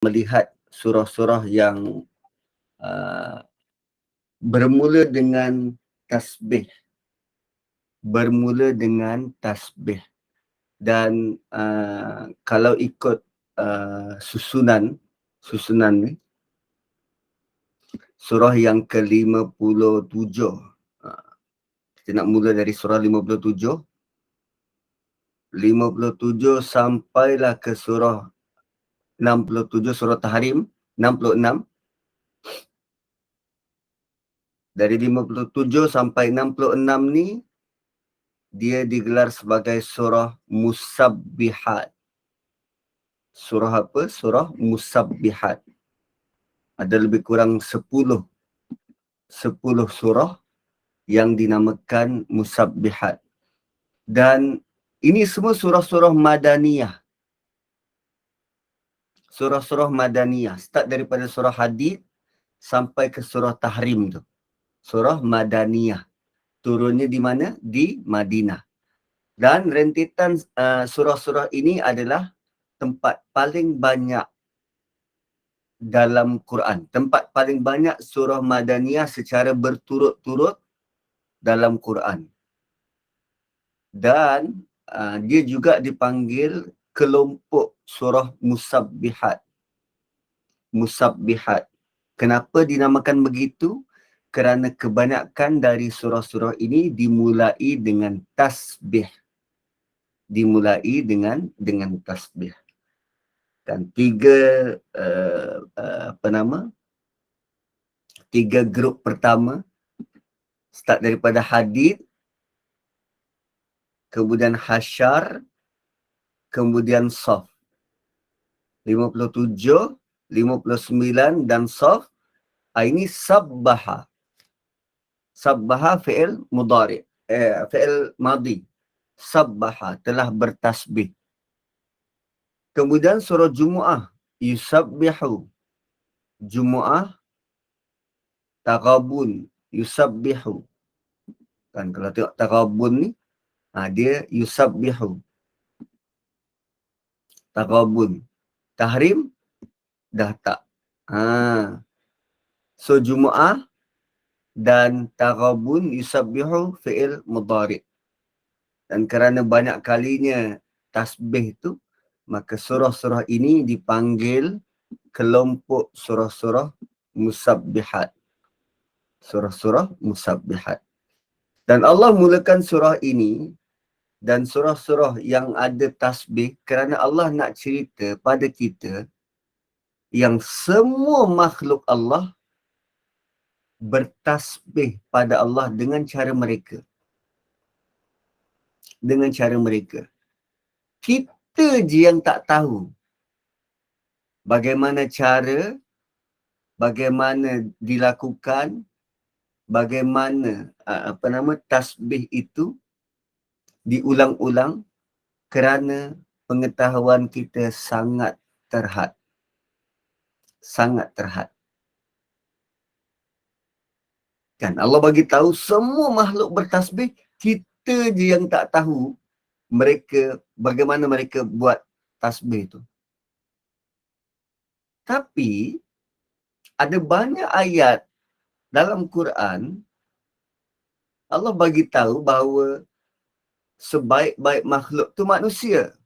melihat surah-surah yang bermula dengan tasbih. Bermula dengan tasbih. Dan kalau ikut susunan ni, surah yang ke-57. Kita nak mula dari surah 57. 57 sampailah ke surah 67, surah Tahrim 66. Dari 57 sampai 66 ni, dia digelar sebagai surah Musabbihat. Surah apa? Surah Musabbihat. Ada lebih kurang 10 surah yang dinamakan Musabbihat. Dan ini semua surah-surah Madaniyah. Surah-surah Madaniyah. Start daripada surah Hadid sampai ke surah Tahrim tu. Surah Madaniyah. Turunnya di mana? Di Madinah. Dan rentetan surah-surah ini adalah tempat paling banyak dalam Quran. Tempat paling banyak surah Madaniyah secara berturut-turut dalam Quran. Dan dia juga dipanggil kelompok surah Musabbihat. Musabbihat. Kenapa dinamakan begitu? Kerana kebanyakan dari surah-surah ini dimulai dengan tasbih. Dimulai dengan tasbih. Dan tiga grup pertama start daripada Hadid, kemudian Hasyar, kemudian Saf. 57, 59 dan Saf. Ini sabbaha. Sabbaha fi'il mudhari', fi'il madhi. Sabbaha, telah bertasbih. Kemudian surah Jumu'ah, yusabbihu. Jumu'ah, Taghabun, yusabbihu. Kan kalau tengok Taghabun ni, dia yusabbihu. Taghabun. Tahrim, dah tak. So Jumu'ah dan Taghabun yusabbihu fi'il mudhari'. Dan kerana banyak kalinya tasbih tu, maka surah-surah ini dipanggil kelompok surah-surah Musabbihat. Surah-surah Musabbihat. Dan Allah mulakan surah ini dan surah-surah yang ada tasbih kerana Allah nak cerita pada kita yang semua makhluk Allah bertasbih pada Allah dengan cara mereka. Dengan cara mereka. Kita je yang tak tahu bagaimana cara, bagaimana dilakukan, bagaimana tasbih itu diulang-ulang kerana pengetahuan kita sangat terhad. Sangat terhad. Kan Allah bagi tahu semua makhluk bertasbih, kita je yang tak tahu mereka bagaimana mereka buat tasbih itu. Tapi ada banyak ayat dalam Quran Allah bagi tahu bahawa sebaik-baik makhluk tu manusia.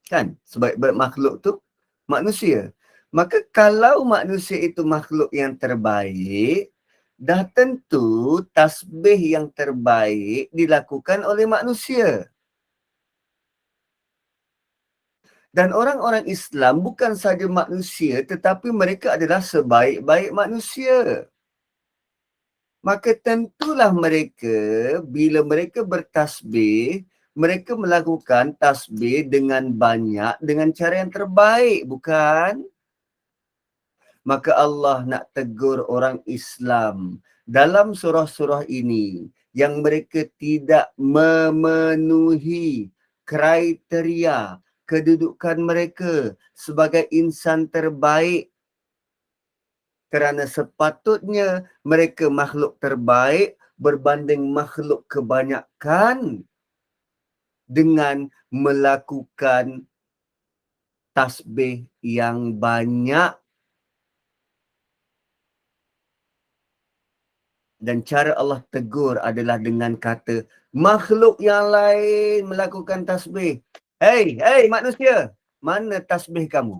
Kan? Sebaik-baik makhluk tu manusia. Maka kalau manusia itu makhluk yang terbaik, dah tentu tasbih yang terbaik dilakukan oleh manusia. Dan orang-orang Islam bukan sahaja manusia tetapi mereka adalah sebaik-baik manusia. Maka tentulah mereka bila mereka bertasbih, mereka melakukan tasbih dengan banyak, dengan cara yang terbaik, bukan? Maka Allah nak tegur orang Islam dalam surah-surah ini yang mereka tidak memenuhi kriteria kedudukan mereka sebagai insan terbaik, kerana sepatutnya mereka makhluk terbaik berbanding makhluk kebanyakan dengan melakukan tasbih yang banyak. Dan cara Allah tegur adalah dengan kata, makhluk yang lain melakukan tasbih. Hey manusia, mana tasbih kamu?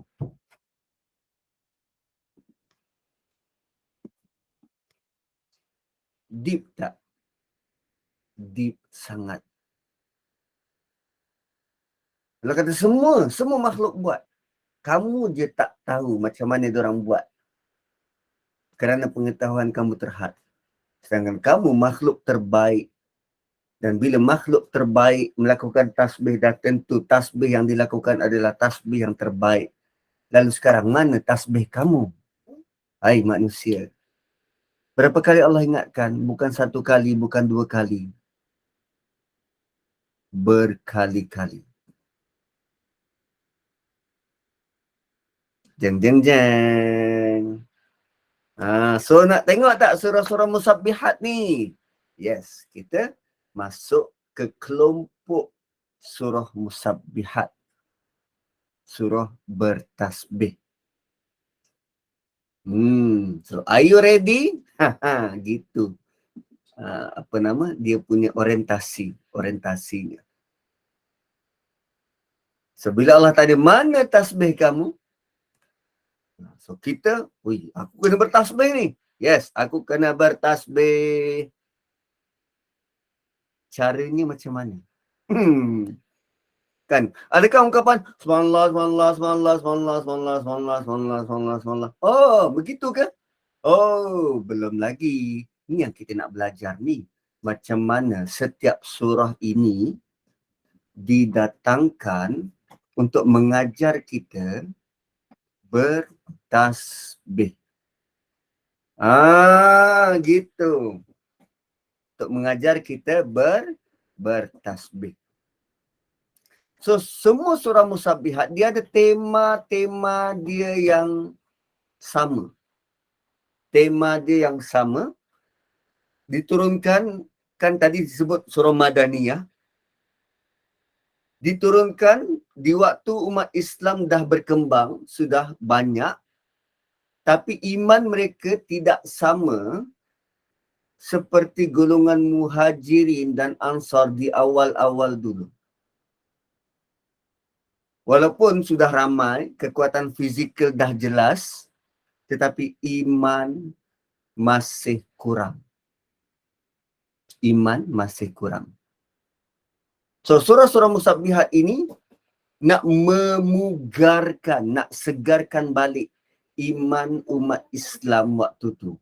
Deep tak? Deep sangat. Allah kata semua makhluk buat. Kamu je tak tahu macam mana diorang buat. Kerana pengetahuan kamu terhad. Sedangkan kamu makhluk terbaik. Dan bila makhluk terbaik melakukan tasbih, dah tentu tasbih yang dilakukan adalah tasbih yang terbaik. Lalu sekarang mana tasbih kamu? Hai manusia. Berapa kali Allah ingatkan? Bukan satu kali, bukan dua kali. Berkali-kali. Jeng. So nak tengok tak surah-surah musabbihat ni? Yes, kita masuk ke kelompok surah musabbihat. Surah bertasbih. So are you ready? Gitu. Apa nama? Dia punya orientasinya. So bila Allah tanya, mana tasbih kamu? So kita, aku kena bertasbih ni. Yes, aku kena bertasbih. Caranya macam mana? Kan? Adakah ungkapan subhanallah, subhanallah, subhanallah, subhanallah, subhanallah, subhanallah, subhanallah, subhanallah, subhanallah. Oh, begitu ke? Oh, belum lagi. Ini yang kita nak belajar ni. Macam mana setiap surah ini didatangkan untuk mengajar kita bertasbih. Gitu. Untuk mengajar kita bertasbih. So, semua surah musabbihat, dia ada tema dia yang sama. Tema dia yang sama. Diturunkan, kan tadi disebut surah Madaniyah. Diturunkan di waktu umat Islam dah berkembang, sudah banyak. Tapi iman mereka tidak sama seperti golongan muhajirin dan ansar di awal-awal dulu. Walaupun sudah ramai, kekuatan fizikal dah jelas, tetapi iman masih kurang. Iman masih kurang. So, surah-surah musabbihat ini nak memugarkan, nak segarkan balik iman umat Islam waktu tu.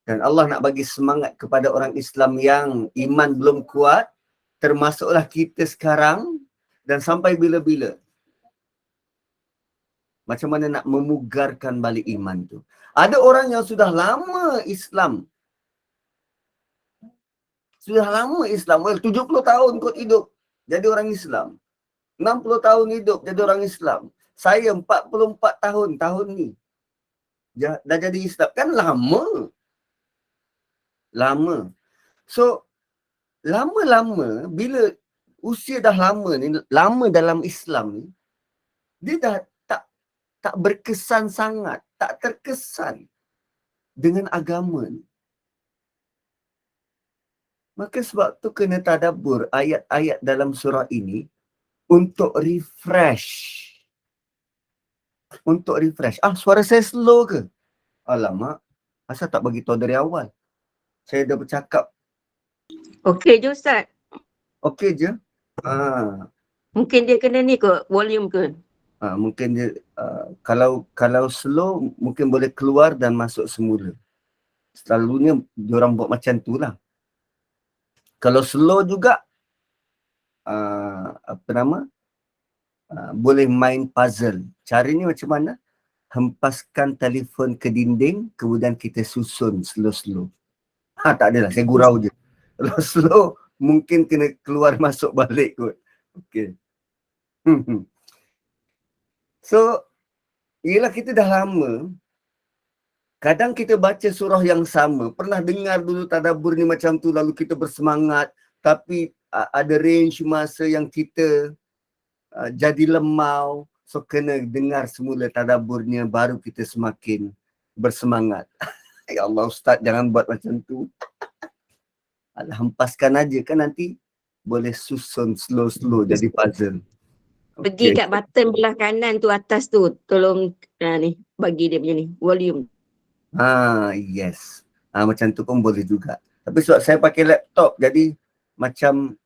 Dan Allah nak bagi semangat kepada orang Islam yang iman belum kuat, termasuklah kita sekarang dan sampai bila-bila. Macam mana nak memugarkan balik iman tu. Ada orang yang sudah lama Islam. Sudah lama Islam. 70 tahun kot hidup jadi orang Islam. 60 tahun hidup jadi orang Islam. Saya 44 tahun ni. Dah jadi Islam. Kan lama. Lama. So, lama-lama bila usia dah lama ni, lama dalam Islam ni, dia dah tak berkesan sangat, tak terkesan dengan agama ni. Maka sebab tu kena tadabbur ayat-ayat dalam surah ini untuk refresh. Untuk refresh. Suara saya slow ke? Alamak, asal tak bagi tahu dari awal? Saya dah bercakap. Okey je Ustaz. Okey je? Mungkin dia kena ni kot, volume ke? Mungkin dia, kalau slow, mungkin boleh keluar dan masuk semula. Selalunya diorang buat macam tu lah. Kalau slow juga, boleh main puzzle. Caranya macam mana? Hempaskan telefon ke dinding, kemudian kita susun slow-slow. Tak adalah, saya gurau je. Kalau slow, mungkin kena keluar masuk balik kot. Okay. So, ialah kita dah lama, kadang kita baca surah yang sama. Pernah dengar dulu tadabbur ni macam tu, lalu kita bersemangat. Tapi ada range masa yang kita jadi lemau. So kena dengar semula tadaburnya baru kita semakin bersemangat. Ya Allah Ustaz, jangan buat macam tu. Alah, hempaskan aja kan nanti boleh susun slow-slow jadi puzzle. Pergi Okey. kat button belah kanan tu atas tu. Tolong ni bagi dia punya ni volume. Yes. Macam tu pun boleh juga. Tapi sebab saya pakai laptop jadi macam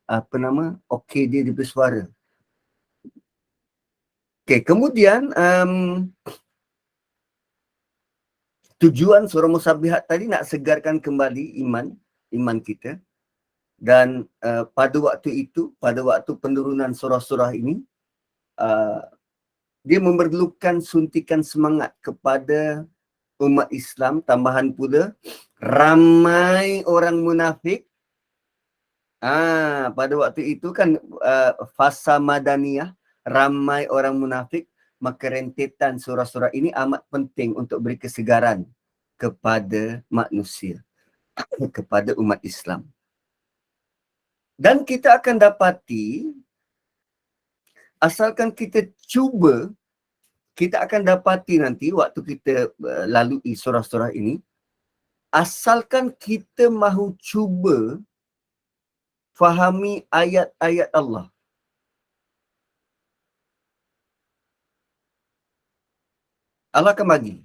apa nama? Okey dia bersuara. Okey, kemudian tujuan surah Musabihat tadi nak segarkan kembali iman kita. Dan pada waktu itu, pada waktu penurunan surah-surah ini, dia memerlukan suntikan semangat kepada umat Islam. Tambahan pula, ramai orang munafik. Pada waktu itu kan fasa Madaniyah, ramai orang munafik, maka rentetan surah-surah ini amat penting untuk beri kesegaran kepada manusia, kepada umat Islam. Dan kita akan dapati, asalkan kita cuba, kita akan dapati nanti waktu kita lalui surah-surah ini, asalkan kita mahu cuba fahami ayat-ayat Allah. Allah akan bagi.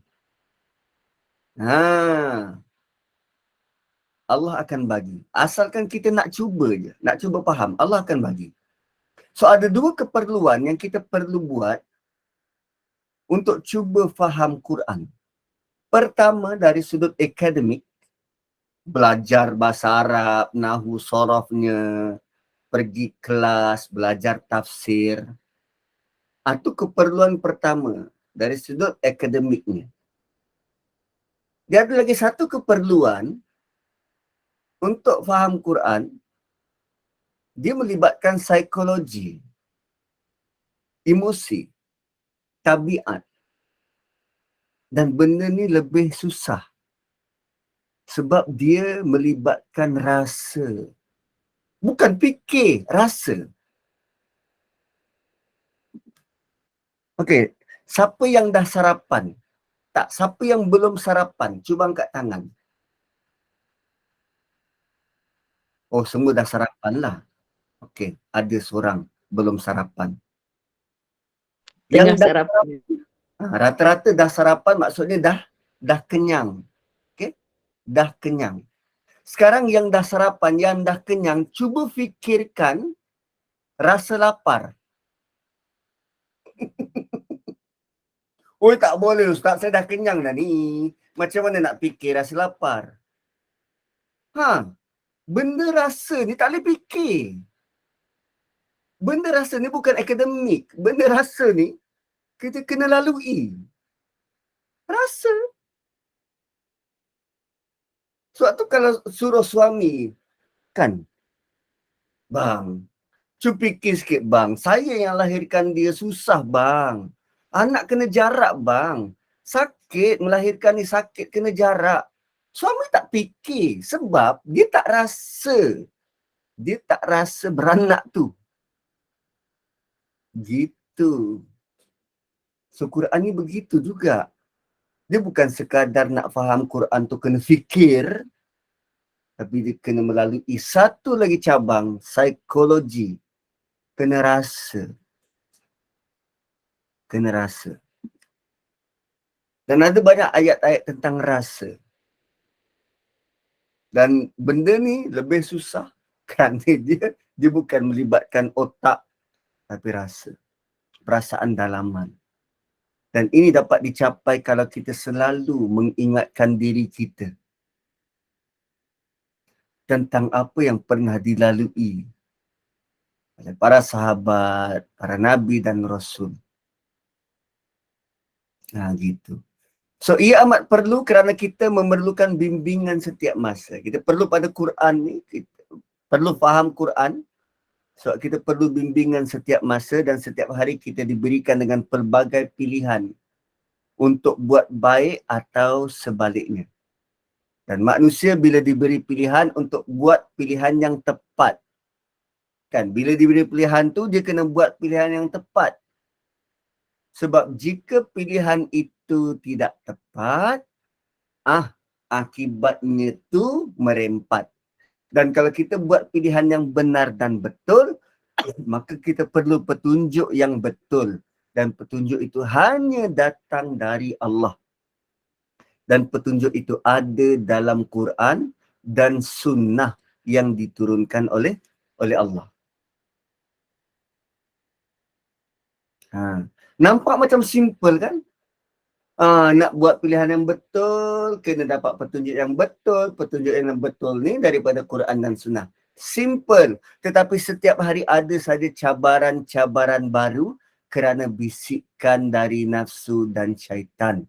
Allah akan bagi. Asalkan kita nak cuba je, nak cuba faham, Allah akan bagi. So ada dua keperluan yang kita perlu buat untuk cuba faham Quran. Pertama dari sudut akademik, belajar bahasa Arab, nahwu, sorofnya, pergi kelas, belajar tafsir. Itu keperluan pertama dari sudut akademiknya. Dia ada lagi satu keperluan untuk faham Quran, dia melibatkan psikologi, emosi, tabiat. Dan benda ni lebih susah. Sebab dia melibatkan rasa. Bukan fikir, rasa. Okey, siapa yang dah sarapan? Tak, siapa yang belum sarapan? Cuba angkat tangan. Oh, semua dah sarapan lah. Okey, ada seorang belum sarapan. Tengah Yang dah sarapan. rata-rata dah sarapan maksudnya dah kenyang. Okey? Dah kenyang. Sekarang yang dah sarapan, yang dah kenyang, cuba fikirkan rasa lapar. Oh, tak boleh Ustaz, saya dah kenyang dah ni. Macam mana nak fikir rasa lapar? Benda rasa ni tak boleh fikir. Benda rasa ni bukan akademik. Benda rasa ni kita kena lalui. Rasa. Sebab tu kalau suruh suami, kan, bang, cuba fikir sikit bang, saya yang lahirkan dia susah bang. Anak kena jarak bang. Sakit, melahirkan ni sakit, kena jarak. Suami tak fikir sebab dia tak rasa. Dia tak rasa beranak tu. Gitu. So Quran ni begitu juga. Dia bukan sekadar nak faham Quran tu kena fikir, tapi dia kena melalui satu lagi cabang, psikologi. Kena rasa. Kena rasa. Dan ada banyak ayat-ayat tentang rasa. Dan benda ni lebih susah kerana dia bukan melibatkan otak, tapi rasa. Perasaan dalaman. Dan ini dapat dicapai kalau kita selalu mengingatkan diri kita tentang apa yang pernah dilalui oleh para sahabat, para nabi dan rasul. Gitu. So ia amat perlu kerana kita memerlukan bimbingan setiap masa. Kita perlu pada Quran ni, kita perlu faham Quran. So kita perlu bimbingan setiap masa dan setiap hari kita diberikan dengan pelbagai pilihan untuk buat baik atau sebaliknya. Dan manusia bila diberi pilihan untuk buat pilihan yang tepat. Kan, bila diberi pilihan tu dia kena buat pilihan yang tepat. Sebab jika pilihan itu tidak tepat, akibatnya tu merempat. Dan kalau kita buat pilihan yang benar dan betul, maka kita perlu petunjuk yang betul. Dan petunjuk itu hanya datang dari Allah. Dan petunjuk itu ada dalam Quran dan sunnah yang diturunkan oleh Allah. Nampak macam simple kan? Nak buat pilihan yang betul, kena dapat petunjuk yang betul. Petunjuk yang betul ni daripada Quran dan sunnah. Simple. Tetapi setiap hari ada saja cabaran-cabaran baru kerana bisikan dari nafsu dan syaitan.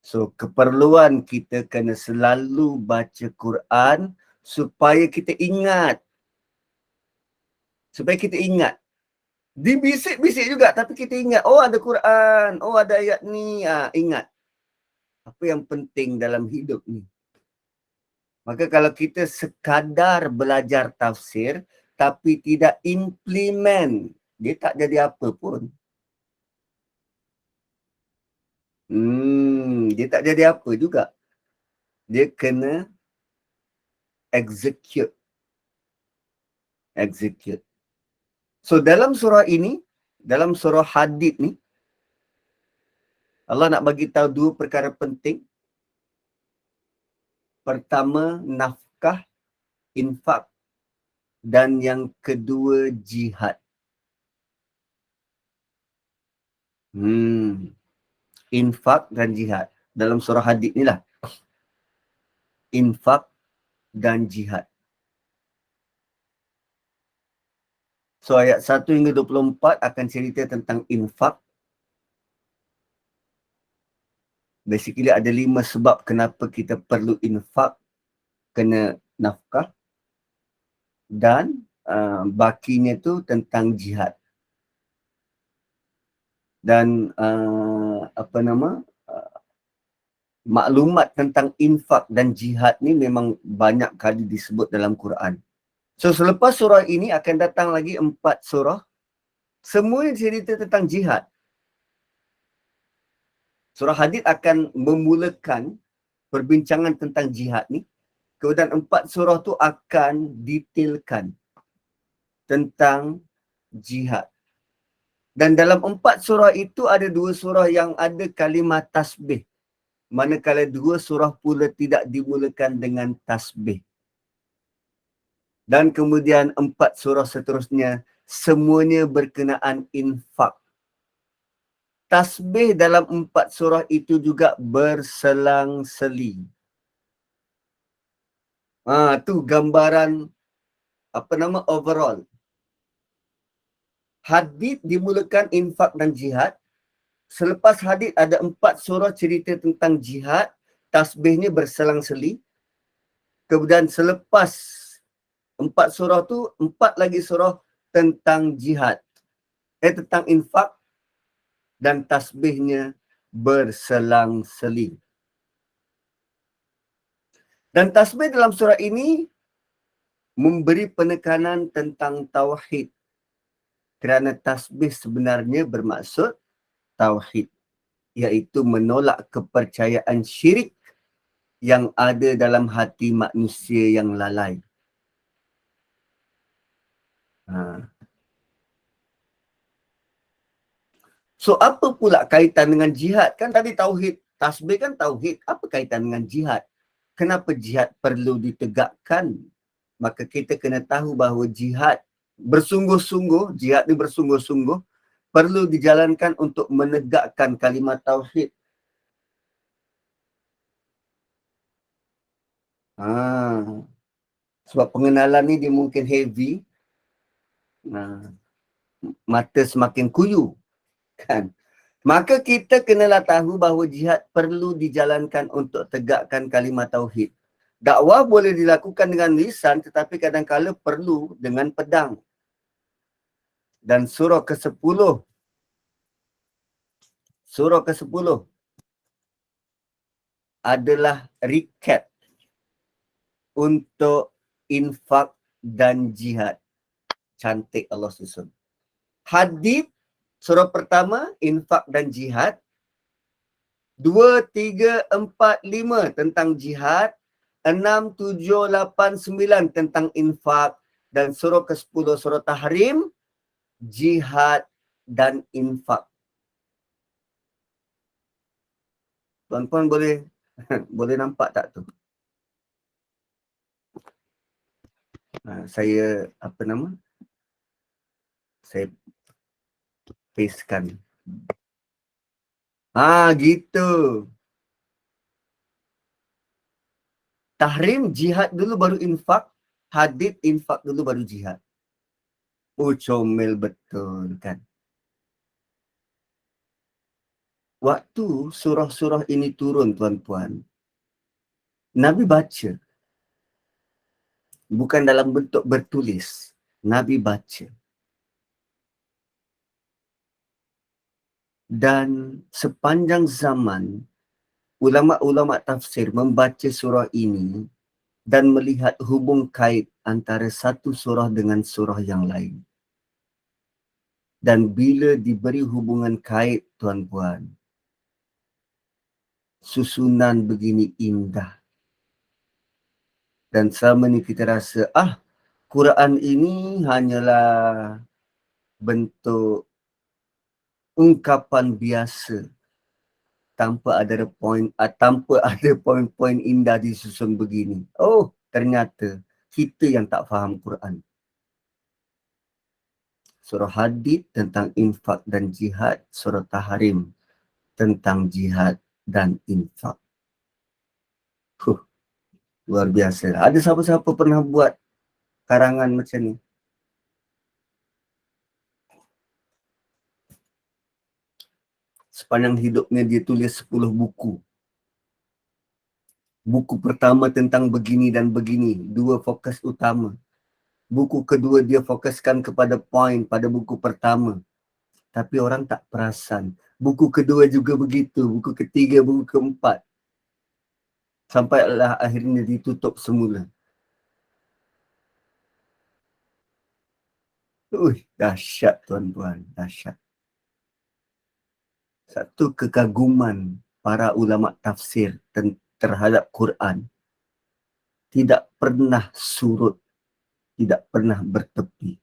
So, keperluan kita kena selalu baca Quran supaya kita ingat. Supaya kita ingat. Dibisik-bisik juga tapi kita ingat. Oh, ada Quran. Oh, ada ayat ni. Ingat. Apa yang penting dalam hidup ni. Maka kalau kita sekadar belajar tafsir tapi tidak implement, dia tak jadi apa pun. Dia tak jadi apa juga. Dia kena execute. So dalam surah ini, dalam surah Hadid ni, Allah nak bagi tahu dua perkara penting. Pertama, nafkah, infak. Dan yang kedua, jihad. Infak dan jihad. Dalam surah Hadid ni lah. Infak dan jihad. So ayat 1 hingga 24 akan cerita tentang infak. Basically ada 5 sebab kenapa kita perlu infak, kena nafkah. Dan bakinya tu tentang jihad. Dan maklumat tentang infak dan jihad ni memang banyak kali disebut dalam Quran. So selepas surah ini akan datang lagi 4 surah. Semuanya cerita tentang jihad. Surah Hadid akan memulakan perbincangan tentang jihad ni. Kemudian 4 surah tu akan detailkan tentang jihad. Dan dalam 4 surah itu ada 2 surah yang ada kalimah tasbih. Manakala 2 surah pula tidak dimulakan dengan tasbih. Dan kemudian 4 surah seterusnya semuanya berkenaan infak. Tasbih dalam 4 surah itu juga berselang-seli. Tu gambaran overall. Hadid dimulakan infak dan jihad. Selepas hadid ada 4 surah cerita tentang jihad. Tasbihnya berselang-seli. Kemudian selepas 4 surah tu, 4 lagi surah tentang jihad. Tentang infak dan tasbihnya berselang-seli. Dan tasbih dalam surah ini memberi penekanan tentang tauhid. Kerana tasbih sebenarnya bermaksud tauhid. Iaitu menolak kepercayaan syirik yang ada dalam hati manusia yang lalai. So apa pula kaitan dengan jihad? Kan tadi tauhid, tasbih kan tauhid. Apa kaitan dengan jihad? Kenapa jihad perlu ditegakkan? Maka kita kena tahu bahawa jihad bersungguh-sungguh, jihad ni bersungguh-sungguh perlu dijalankan untuk menegakkan kalimat tauhid. Sebab pengenalan ni dia mungkin heavy. Mata semakin kuyu. Kan? Maka kita kenalah tahu bahawa jihad perlu dijalankan untuk tegakkan kalimah tauhid. Dakwah boleh dilakukan dengan lisan tetapi kadang-kala perlu dengan pedang. Dan surah ke-10 adalah recap untuk infak dan jihad. Cantik Allah susun. Hadid Surah pertama, infak dan jihad. 2, 3, 4, 5 tentang jihad. 6, 7, 8, 9 tentang infak. Dan surah ke-10, surah Tahrim, jihad dan infak. Tuan-tuan boleh boleh nampak tak tu? Saya, apa nama? Saya pastekan. Gitu. Tahrim, jihad dulu baru infak. Hadid, infak dulu baru jihad. Comel betul kan. Waktu surah-surah ini turun, tuan-tuan, Nabi baca. Bukan dalam bentuk bertulis. Nabi baca. Dan sepanjang zaman, ulama-ulama tafsir membaca surah ini dan melihat hubung kait antara satu surah dengan surah yang lain. Dan bila diberi hubungan kait, tuan-puan, susunan begini indah. Dan selama ni kita rasa, Quran ini hanyalah bentuk ungkapan biasa tanpa ada poin-poin indah disusun begini. Ternyata kita yang tak faham Quran. Surah Hadid tentang infak dan jihad, surah Tahrim tentang jihad dan infak. Luar biasa. Ada siapa-siapa pernah buat karangan macam ni? Sepanjang hidupnya dia tulis 10 buku. Buku pertama tentang begini dan begini, 2 fokus utama. Buku kedua dia fokuskan kepada poin pada buku pertama. Tapi orang tak perasan. Buku kedua juga begitu, buku ketiga, buku keempat. Sampailah akhirnya ditutup semula. Dahsyat tuan-tuan, dahsyat. Satu kekaguman para ulama tafsir terhadap Quran tidak pernah surut, tidak pernah bertepi.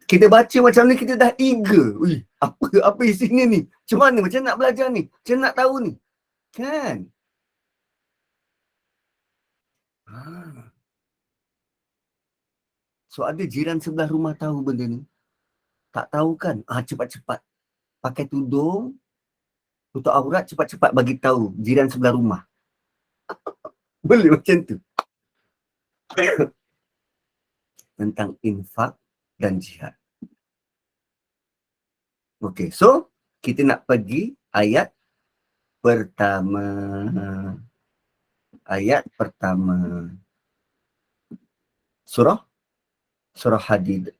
Kita baca macam ni, kita dah eager. Apa isinya ni? Macam mana? Macam nak belajar ni? Macam nak tahu ni? Kan? So ada jiran sebelah rumah tahu benda ni? Tak tahu kan? Cepat-cepat pakai tudung, tutup aurat, cepat-cepat bagi tahu jiran sebelah rumah. Boleh macam tu. Tentang infak dan jihad. Okey, so kita nak pergi ayat pertama. Ayat pertama. Surah Hadid.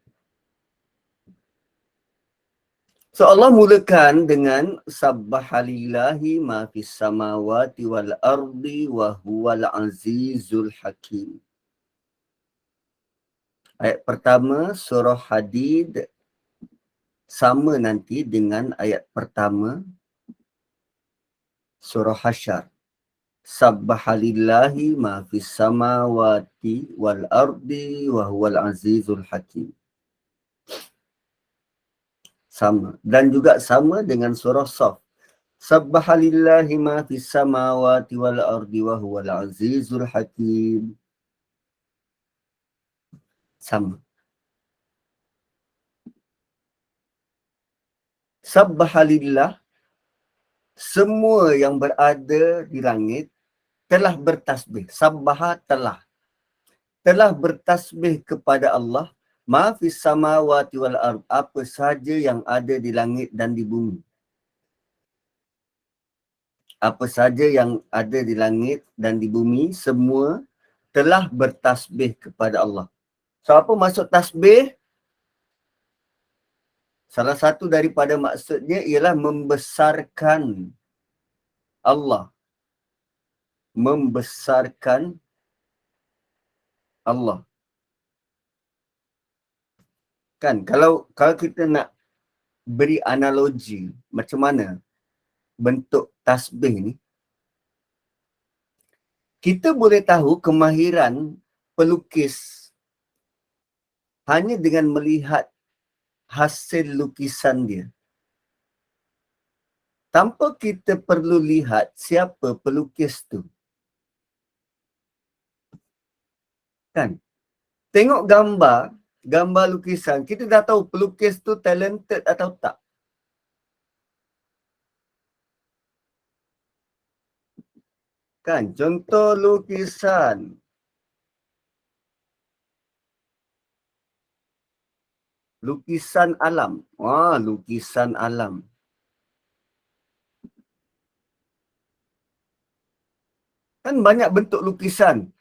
So Allah mulakan dengan sabbahalillahi ma fis samawati wal ardi wa huwal azizul hakim. Ayat pertama surah Hadid sama nanti dengan ayat pertama surah Hasyr. Sabbahalillahi ma fis samawati wal ardi wa huwal azizul hakim. Sama. Dan juga sama dengan surah Saf. Sabbahalillahi ma fis samawati wal ardi wa huwal azizul hakim. Sama. Sabbahalillah, semua yang berada di langit telah bertasbih. Sabbaha telah bertasbih kepada Allah. Ma fis samawati wal ard, apa saja yang ada di langit dan di bumi. Apa saja yang ada di langit dan di bumi, semua telah bertasbih kepada Allah. So apa maksud tasbih? Salah satu daripada maksudnya ialah membesarkan Allah. Membesarkan Allah. Kan kalau kita nak beri analogi macam mana bentuk tasbih ni, kita boleh tahu kemahiran pelukis hanya dengan melihat hasil lukisan dia. Tanpa kita perlu lihat siapa pelukis tu. Kan? Tengok gambar lukisan, kita dah tahu pelukis tu talented atau tak. Kan? Contoh lukisan. Lukisan alam. Wah, lukisan alam. Kan banyak bentuk lukisan.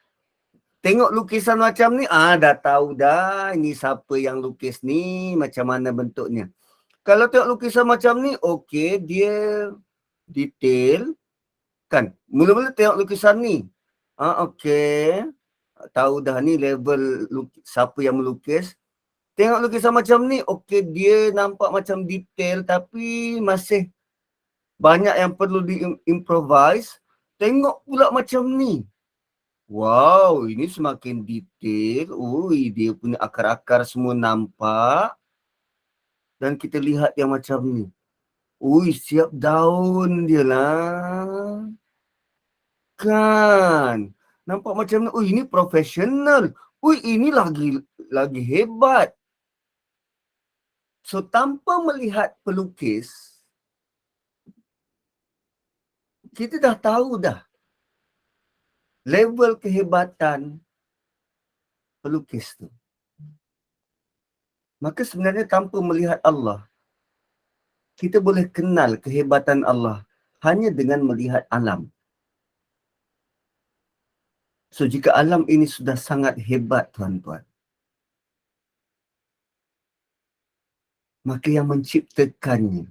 Tengok lukisan macam ni, dah tahu dah ini siapa yang lukis ni, macam mana bentuknya. Kalau tengok lukisan macam ni, okey, dia detail. Kan? Mula-mula tengok lukisan ni. Okey. Tahu dah ni level siapa yang melukis. Tengok lukisan macam ni, okey, dia nampak macam detail tapi masih banyak yang perlu di-improvise. Tengok pula macam ni. Wow, ini semakin detail. Ui, dia punya akar-akar semua nampak. Dan kita lihat yang macam ni. Ui, siap daun dia lah. Kan? Nampak macam ni. Ui, ini profesional. Ui, ini lagi hebat. So, tanpa melihat pelukis, kita dah tahu dah level kehebatan pelukis tu. Maka sebenarnya tanpa melihat Allah, kita boleh kenal kehebatan Allah hanya dengan melihat alam. So, jika alam ini sudah sangat hebat, tuan-tuan, maka yang menciptakannya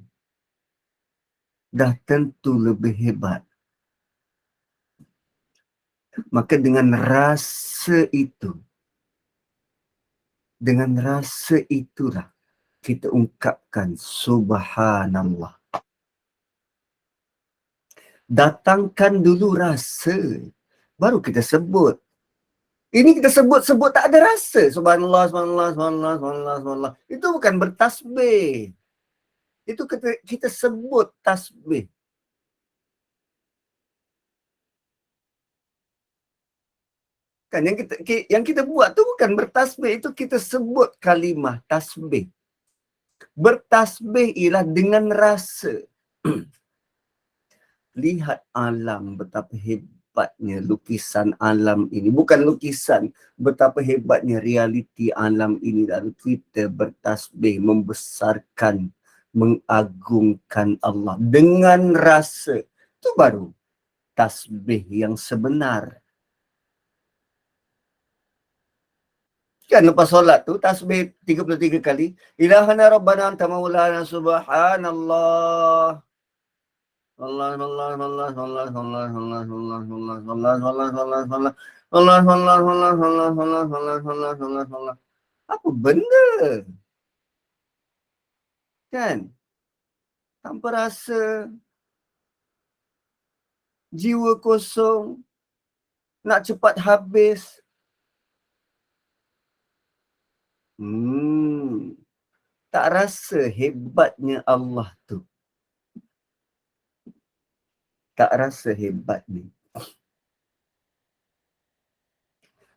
dah tentu lebih hebat. Maka dengan rasa itulah kita ungkapkan subhanallah. Datangkan dulu rasa, baru kita sebut. Ini kita sebut tak ada rasa. Subhanallah, subhanallah, subhanallah, subhanallah, subhanallah. Itu bukan bertasbih. Itu kita sebut tasbih. Kan yang kita buat tu bukan bertasbih, itu kita sebut kalimah tasbih. Bertasbih ialah dengan rasa. Lihat alam, betapa hebatnya lukisan alam ini. Bukan lukisan, betapa hebatnya realiti alam ini. Lalu kita bertasbih, membesarkan, mengagungkan Allah dengan rasa. Itu baru tasbih yang sebenar. Kan lepas solat tu, tasbih 33 kali. Ilahana Rabbana anta maulana subhanallah. Allah, Allah, Allah, Allah, Allah, Allah, Allah, Allah, Allah, Allah, Allah, Allah. Allah, Allah, Allah, Allah, Allah, Allah, Allah, Allah, Allah. Apa benda? Kan? Tanpa rasa, jiwa kosong, nak cepat habis. Tak rasa hebatnya Allah tu. Tak rasa hebatnya.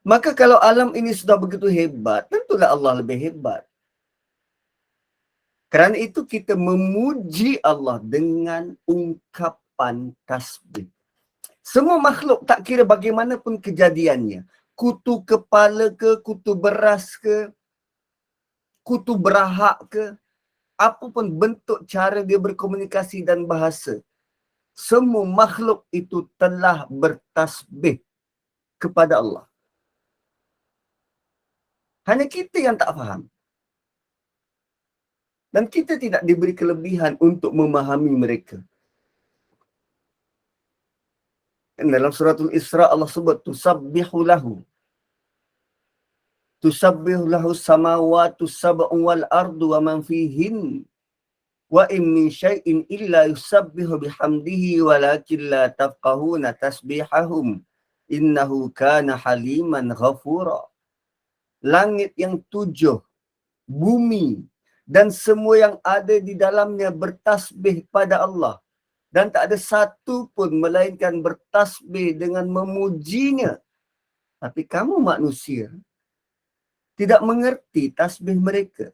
Maka kalau alam ini sudah begitu hebat, tentulah Allah lebih hebat. Kerana itu kita memuji Allah dengan ungkapan tasbih. Semua makhluk tak kira bagaimanapun kejadiannya. Kutu kepala ke, kutu beras ke, kutu berahak ke, apapun bentuk cara dia berkomunikasi dan bahasa. Semua makhluk itu telah bertasbih kepada Allah. Hanya kita yang tak faham. Dan kita tidak diberi kelebihan untuk memahami mereka. Dalam suratul Isra Allah sebut tusabbihu lahu. Tusabbihu lahu samawati sab'u wal ardu wa man fihin. Wa in min syai'in illa yusabbihu bihamdihi walakin la tafqahuna tasbihahum. Innahu kana haliman ghafura. Langit yang 7, bumi dan semua yang ada di dalamnya bertasbih pada Allah. Dan tak ada satu pun melainkan bertasbih dengan memujinya. Tapi kamu manusia tidak mengerti tasbih mereka.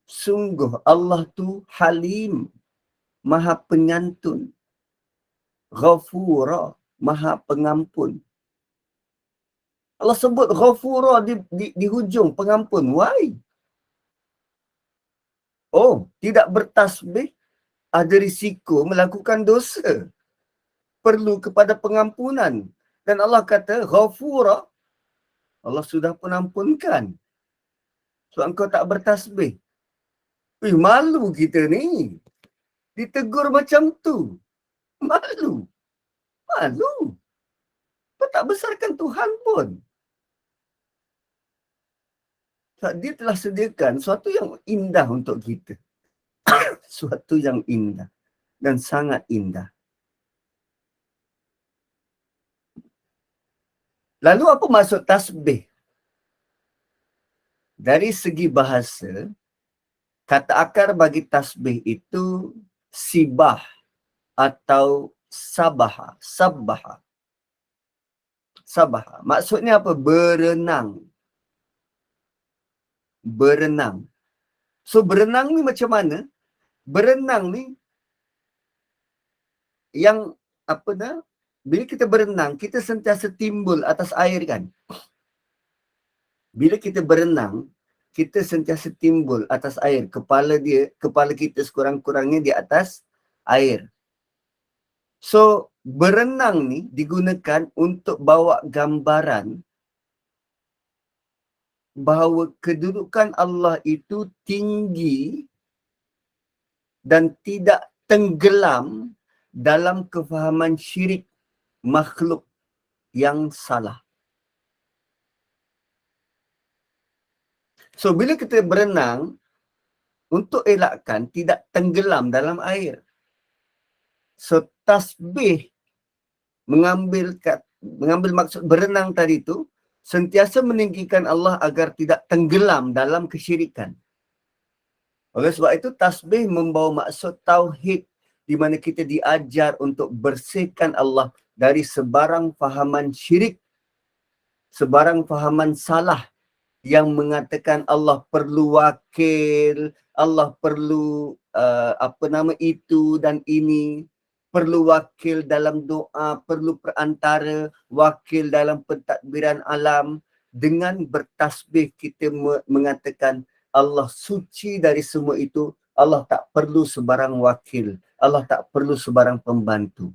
Sungguh Allah tu Halim, Maha Penyantun, Ghafura, Maha Pengampun. Allah sebut Ghafura di hujung pengampun. Why? Oh, tidak bertasbih ada risiko melakukan dosa. Perlu kepada pengampunan. Dan Allah kata Ghafura, Allah sudah pun ampunkan. So engkau tak bertasbih. Malu kita ni. Ditegur macam tu. Malu. Malu. Kau tak besarkan Tuhan pun. Dia telah sediakan sesuatu yang indah untuk kita. Sesuatu yang indah. Dan sangat indah. Lalu apa maksud tasbih? Dari segi bahasa, kata akar bagi tasbih itu sibah atau sabaha. Sabaha. Sabaha. Maksudnya apa? Berenang. Berenang. So berenang ni macam mana? Berenang ni yang apa dah? Bila kita berenang, kita sentiasa timbul atas air kan? Bila kita berenang, kita sentiasa timbul atas air. Kepala kita sekurang-kurangnya di atas air. So, berenang ni digunakan untuk bawa gambaran bahawa kedudukan Allah itu tinggi dan tidak tenggelam dalam kefahaman syirik makhluk yang salah. So, bila kita berenang, untuk elakkan tidak tenggelam dalam air. So, tasbih mengambil maksud berenang tadi itu, sentiasa meninggikan Allah agar tidak tenggelam dalam kesyirikan. Oleh sebab itu, tasbih membawa maksud tauhid, di mana kita diajar untuk bersihkan Allah dari sebarang fahaman syirik, sebarang fahaman salah yang mengatakan Allah perlu wakil, Allah perlu itu dan ini, perlu wakil dalam doa, perlu perantara, wakil dalam pentadbiran alam. Dengan bertasbih kita mengatakan Allah suci dari semua itu, Allah tak perlu sebarang wakil, Allah tak perlu sebarang pembantu.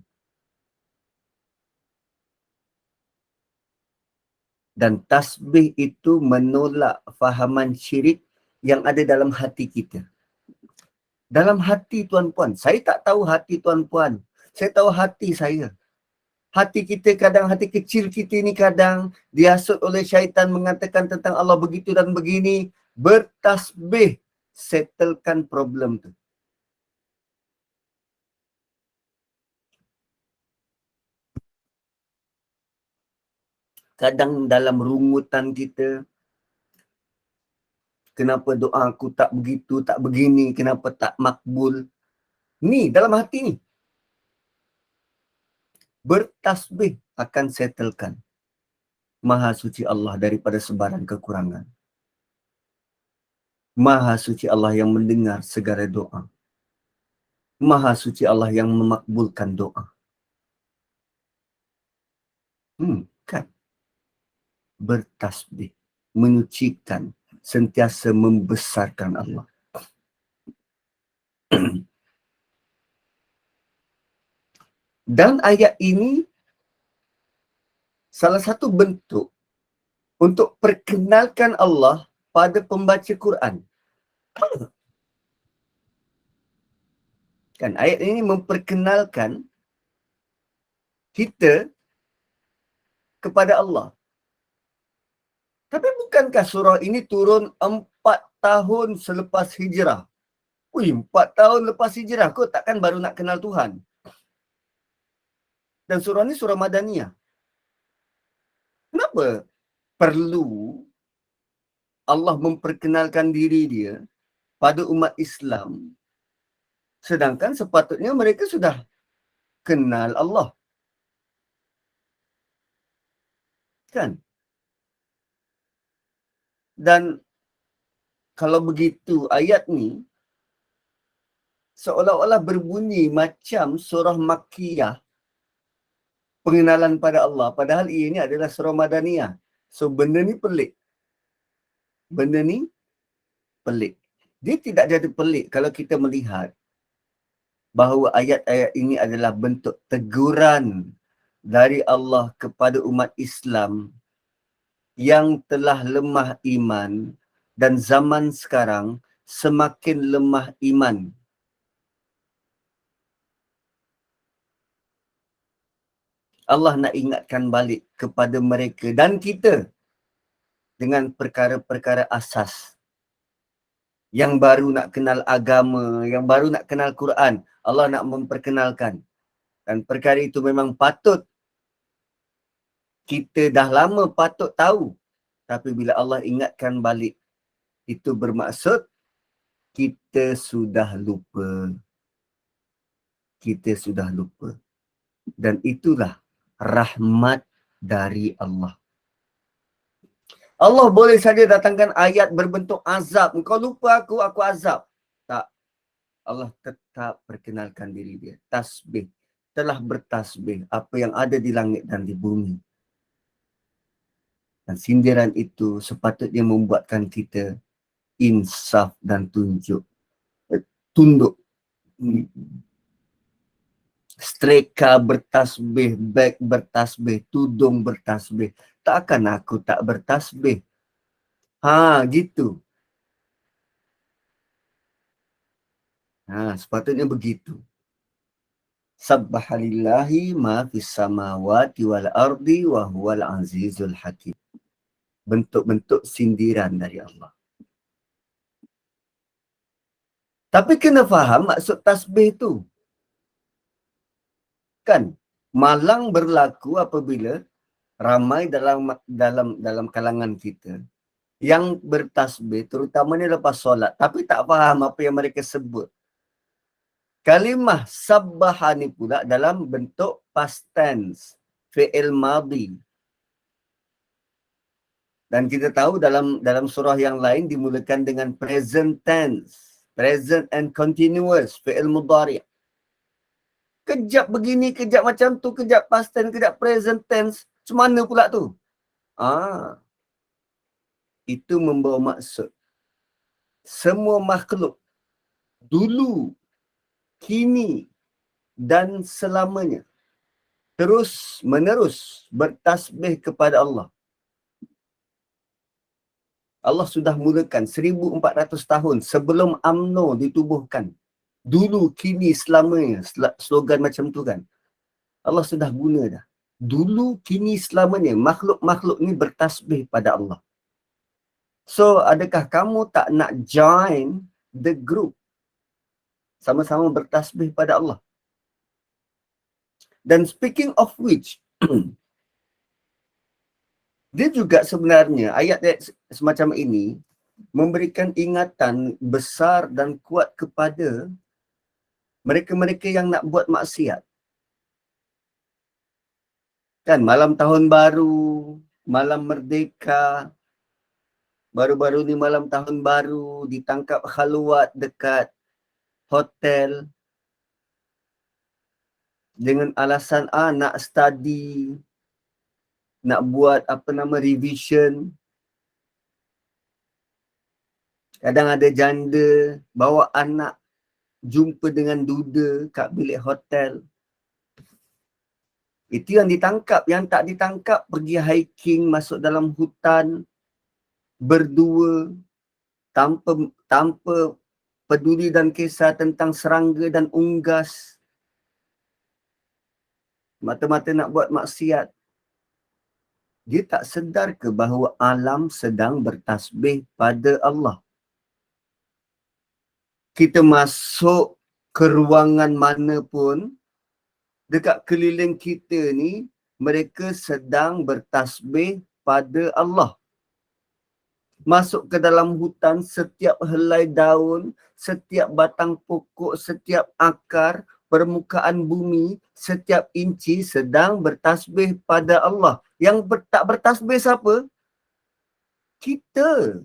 Dan tasbih itu menolak fahaman syirik yang ada dalam hati kita. Dalam hati tuan-puan, saya tak tahu hati tuan-puan. Saya tahu hati saya. Hati kita kadang, hati kecil kita ni kadang dihasut oleh syaitan mengatakan tentang Allah begitu dan begini. Bertasbih, settlekan problem tu. Kadang dalam rungutan kita, kenapa doa aku tak begitu, tak begini, kenapa tak makbul. Ni, dalam hati ni. Bertasbih akan settlekan. Maha suci Allah daripada sebarang kekurangan. Maha suci Allah yang mendengar segala doa. Maha suci Allah yang memakbulkan doa. Kan? Bertasbih, menyucikan, sentiasa membesarkan Allah. Dan ayat ini salah satu bentuk untuk perkenalkan Allah pada pembaca Quran. Kan ayat ini memperkenalkan kita kepada Allah. Tapi bukankah surah ini turun 4 tahun selepas hijrah? Ui, 4 tahun lepas hijrah, kau takkan baru nak kenal Tuhan? Dan surah ini surah Madaniyah. Kenapa perlu Allah memperkenalkan diri dia pada umat Islam, sedangkan sepatutnya mereka sudah kenal Allah? Kan? Dan kalau begitu, ayat ni seolah-olah berbunyi macam surah Makkiyah, pengenalan pada Allah, padahal ini adalah surah Madaniyah. So benda ni pelik. Benda ni pelik. Dia tidak jadi pelik kalau kita melihat bahawa ayat-ayat ini adalah bentuk teguran dari Allah kepada umat Islam yang telah lemah iman dan zaman sekarang semakin lemah iman. Allah nak ingatkan balik kepada mereka dan kita dengan perkara-perkara asas. Yang baru nak kenal agama, yang baru nak kenal Quran, Allah nak memperkenalkan. Dan perkara itu memang patut, kita dah lama patut tahu. Tapi bila Allah ingatkan balik, itu bermaksud kita sudah lupa. Kita sudah lupa. Dan itulah rahmat dari Allah. Allah boleh saja datangkan ayat berbentuk azab. Engkau lupa aku azab. Tak. Allah tetap perkenalkan diri dia. Tasbih. Telah bertasbih apa yang ada di langit dan di bumi. Dan sindiran itu sepatutnya membuatkan kita insaf dan tunduk. Streka bertasbih, beg bertasbih, tudung bertasbih. Takkan aku tak bertasbih. Gitu. Sepatutnya begitu. Sabbahalillahi ma fis samawati wal ardi wa huwal azizul hakim. Bentuk-bentuk sindiran dari Allah. Tapi kena faham maksud tasbih tu. Kan? Malang berlaku apabila ramai dalam kalangan kita yang bertasbih, terutamanya lepas solat, tapi tak faham apa yang mereka sebut. Kalimah sabbaha ni pula dalam bentuk past tense, fi'il madhi. Dan kita tahu dalam surah yang lain dimulakan dengan present tense, present and continuous, fi'il mudhari'. Kejap begini, kejap macam tu, kejap past tense, kejap present tense. Macam mana pula tu? Itu membawa maksud. Semua makhluk, dulu, kini, dan selamanya, terus menerus bertasbih kepada Allah. Allah sudah mulakan 1400 tahun sebelum UMNO ditubuhkan. Dulu, kini, selamanya. Slogan macam tu kan. Allah sudah guna dah. Dulu, kini, selamanya. Makhluk-makhluk ni bertasbih pada Allah. So, adakah kamu tak nak join the group? Sama-sama bertasbih pada Allah. Dan speaking of which, dia juga sebenarnya ayat-ayat semacam ini memberikan ingatan besar dan kuat kepada mereka-mereka yang nak buat maksiat. Kan, malam tahun baru, malam merdeka, baru-baru ni malam tahun baru, ditangkap khaluwat dekat hotel dengan alasan nak study, nak buat revision. Kadang ada janda bawa anak jumpa dengan duda kat bilik hotel. Itu yang ditangkap. Yang tak ditangkap pergi hiking masuk dalam hutan berdua tanpa peduli dan kisah tentang serangga dan unggas. Mata-mata nak buat maksiat. Dia tak sedar ke bahawa alam sedang bertasbih pada Allah. Kita masuk ke ruangan mana pun, dekat keliling kita ni, mereka sedang bertasbih pada Allah. Masuk ke dalam hutan, setiap helai daun, setiap batang pokok, setiap akar, permukaan bumi, setiap inci sedang bertasbih pada Allah. Yang tak bertasbih siapa? Kita.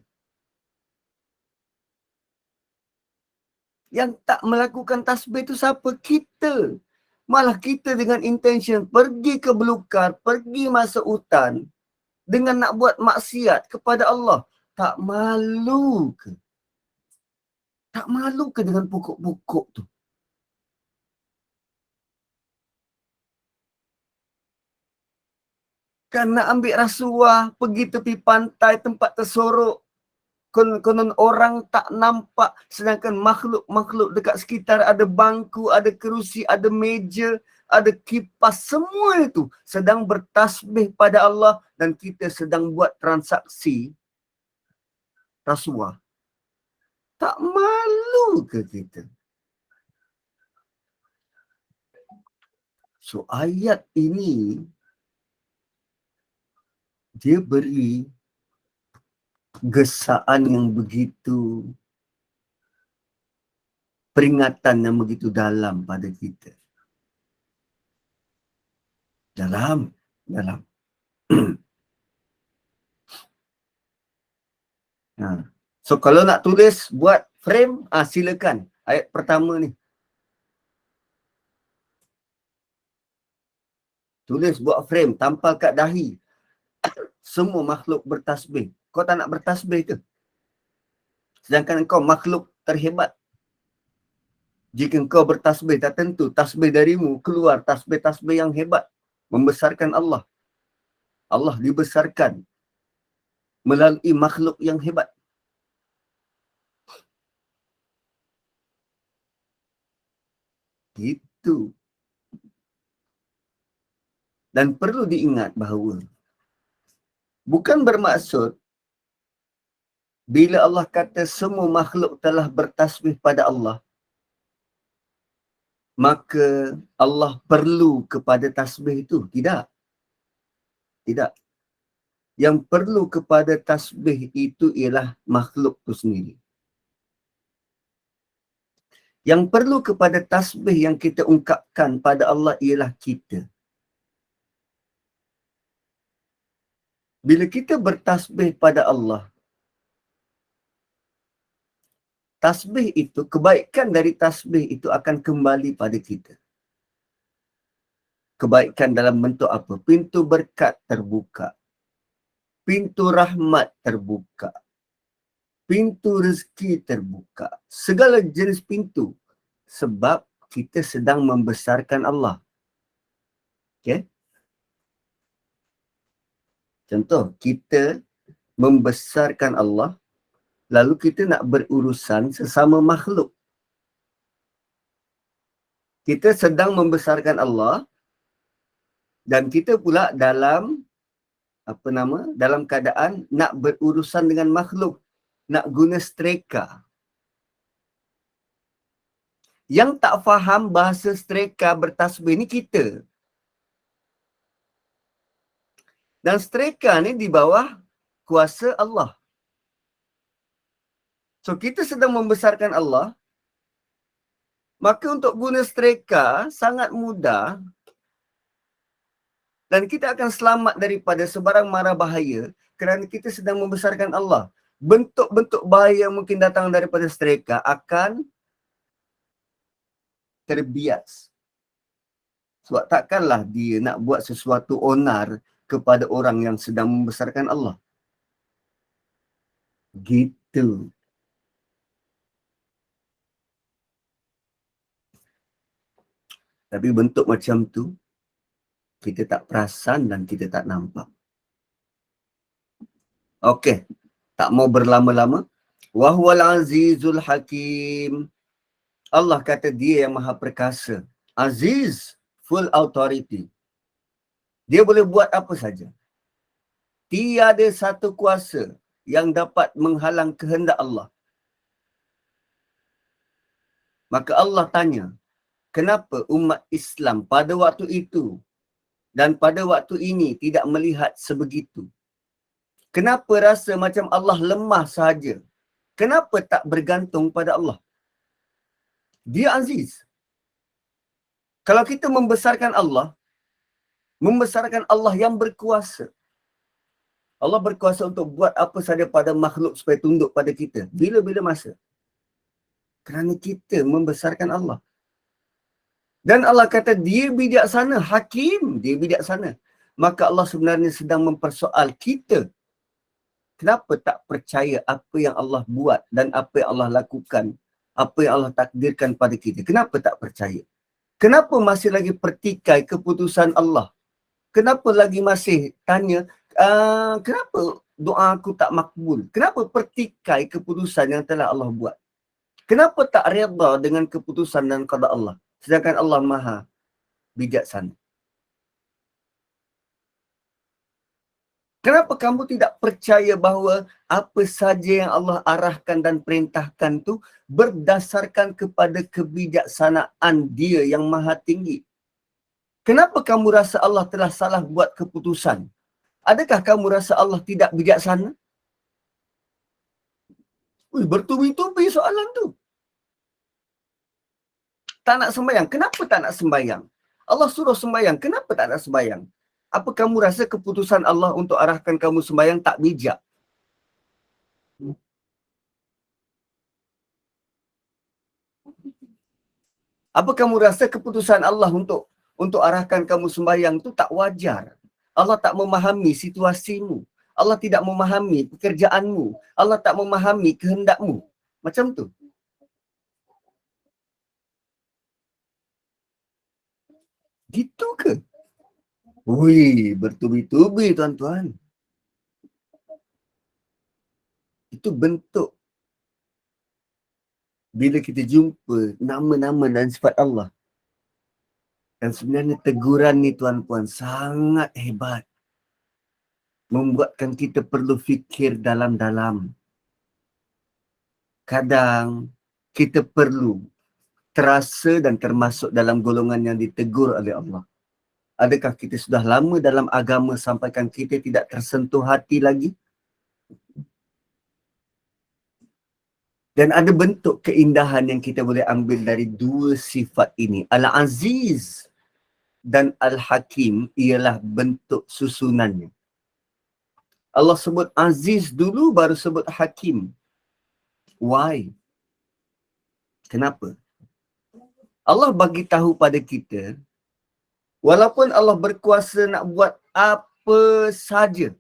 Yang tak melakukan tasbih itu siapa? Kita. Malah kita dengan intention pergi ke belukar, pergi masuk hutan dengan nak buat maksiat kepada Allah. Tak malu ke? Tak malu ke dengan pokok-pokok tu? Kan nak ambil rasuah, pergi tepi pantai, tempat tersorok. Konon orang tak nampak, sedangkan makhluk-makhluk dekat sekitar ada bangku, ada kerusi, ada meja, ada kipas, semua itu sedang bertasbih pada Allah dan kita sedang buat transaksi rasuah. Tak malu ke kita? So ayat ini dia beri gesaan yang begitu, peringatan yang begitu dalam pada kita. Dalam. So kalau nak tulis, buat frame, silakan. Ayat pertama ni. Tulis, buat frame, tampal kat dahi. Semua makhluk bertasbih. Kau tak nak bertasbih ke? Sedangkan kau makhluk terhebat. Jika kau bertasbih, tak tentu tasbih darimu keluar tasbih-tasbih yang hebat. Membesarkan Allah. Allah dibesarkan melalui makhluk yang hebat. Itu. Dan perlu diingat bahawa bukan bermaksud bila Allah kata semua makhluk telah bertasbih pada Allah, maka Allah perlu kepada tasbih itu. Tidak. Tidak. Yang perlu kepada tasbih itu ialah makhluk itu sendiri. Yang perlu kepada tasbih yang kita ungkapkan pada Allah ialah kita. Bila kita bertasbih pada Allah, tasbih itu, kebaikan dari tasbih itu akan kembali pada kita. Kebaikan dalam bentuk apa? Pintu berkat terbuka. Pintu rahmat terbuka. Pintu rezeki terbuka. Segala jenis pintu. Sebab kita sedang membesarkan Allah. Okay? Contoh, kita membesarkan Allah, lalu kita nak berurusan sesama makhluk. Kita sedang membesarkan Allah dan kita pula dalam dalam keadaan nak berurusan dengan makhluk, nak guna streka. Yang tak faham bahasa streka bertasbih ni kita. Dan streka ni di bawah kuasa Allah. So kita sedang membesarkan Allah, maka untuk guna streka sangat mudah dan kita akan selamat daripada sebarang mara bahaya kerana kita sedang membesarkan Allah. Bentuk-bentuk bahaya yang mungkin datang daripada streka akan terbias. Sebab takkanlah dia nak buat sesuatu onar kepada orang yang sedang membesarkan Allah. Gitu. Tapi bentuk macam tu, kita tak perasan dan kita tak nampak. Okey, tak mau berlama-lama. Wahwal azizul hakim. Allah kata dia yang maha perkasa. Aziz, full authority. Dia boleh buat apa saja. tiada satu kuasa yang dapat menghalang kehendak Allah. Maka Allah tanya, kenapa umat Islam pada waktu itu dan pada waktu ini tidak melihat sebegitu? Kenapa rasa macam Allah lemah sahaja? Kenapa tak bergantung pada Allah? Dia aziz. Kalau kita membesarkan Allah yang berkuasa. Allah berkuasa untuk buat apa saja pada makhluk supaya tunduk pada kita. Bila-bila masa. Kerana kita membesarkan Allah. Dan Allah kata dia bijaksana, hakim, dia bijaksana. Maka Allah sebenarnya sedang mempersoal kita. Kenapa tak percaya apa yang Allah buat dan apa yang Allah lakukan, apa yang Allah takdirkan pada kita? Kenapa tak percaya? Kenapa masih lagi pertikai keputusan Allah? Kenapa lagi masih tanya, kenapa doa aku tak makbul? Kenapa pertikai keputusan yang telah Allah buat? Kenapa tak redha dengan keputusan dan qada Allah? Sedangkan Allah Maha bijaksana. Kenapa kamu tidak percaya bahawa apa saja yang Allah arahkan dan perintahkan tu berdasarkan kepada kebijaksanaan Dia yang Maha Tinggi? Kenapa kamu rasa Allah telah salah buat keputusan? Adakah kamu rasa Allah tidak bijaksana? Bertubi-tubi soalan tu. Tak nak sembahyang. Kenapa tak nak sembahyang? Allah suruh sembahyang. Kenapa tak nak sembahyang? Apa kamu rasa keputusan Allah untuk arahkan kamu sembahyang tak bijak? Apa kamu rasa keputusan Allah untuk arahkan kamu sembahyang tu tak wajar? Allah tak memahami situasimu. Allah tidak memahami pekerjaanmu. Allah tak memahami kehendakmu. Macam tu. Gitu ke? Bertubi-tubi tuan-tuan. Itu bentuk bila kita jumpa nama-nama dan sifat Allah. Dan sebenarnya teguran ni tuan-puan sangat hebat. Membuatkan kita perlu fikir dalam-dalam. Kadang kita perlu terasa dan termasuk dalam golongan yang ditegur oleh Allah. Adakah kita sudah lama dalam agama sampaikan kita tidak tersentuh hati lagi? Dan ada bentuk keindahan yang kita boleh ambil dari dua sifat ini. Al-Aziz dan Al-Hakim ialah bentuk susunannya. Allah sebut Aziz dulu baru sebut Hakim. Why? Kenapa? Allah bagi tahu pada kita, walaupun Allah berkuasa nak buat apa saja,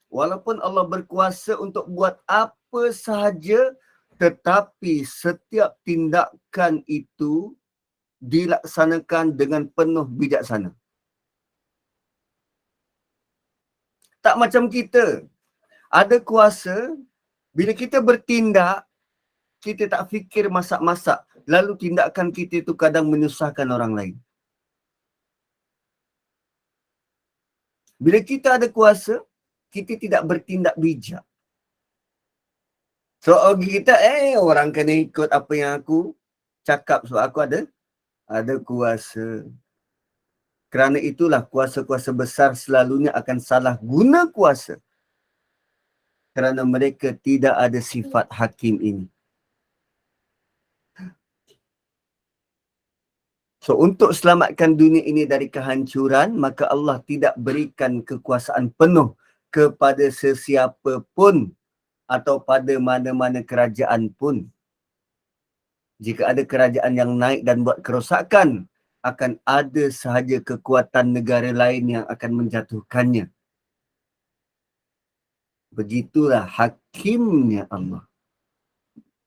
walaupun Allah berkuasa untuk buat apa sahaja, tetapi setiap tindakan itu dilaksanakan dengan penuh bijaksana. Tak macam kita. Ada kuasa, bila kita bertindak, kita tak fikir masak-masak. Lalu tindakan kita itu kadang menyusahkan orang lain. Bila kita ada kuasa, kita tidak bertindak bijak. So, kita, orang kena ikut apa yang aku cakap sebab aku ada kuasa. Kerana itulah kuasa-kuasa besar selalunya akan salah guna kuasa. Kerana mereka tidak ada sifat hakim ini. So, untuk selamatkan dunia ini dari kehancuran, maka Allah tidak berikan kekuasaan penuh kepada sesiapa pun atau pada mana-mana kerajaan pun. Jika ada kerajaan yang naik dan buat kerosakan, akan ada sahaja kekuatan negara lain yang akan menjatuhkannya. Begitulah hakimnya Allah.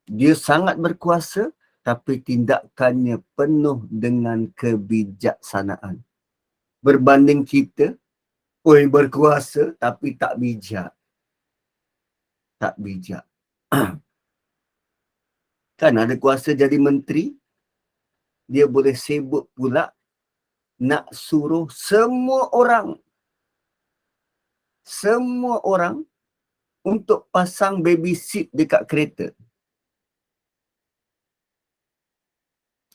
Dia sangat berkuasa, tapi tindakannya penuh dengan kebijaksanaan. Berbanding kita, berkuasa tapi tak bijak. Tak bijak. Kan ada kuasa jadi menteri, dia boleh sibuk pula nak suruh semua orang semua orang untuk pasang baby seat dekat kereta.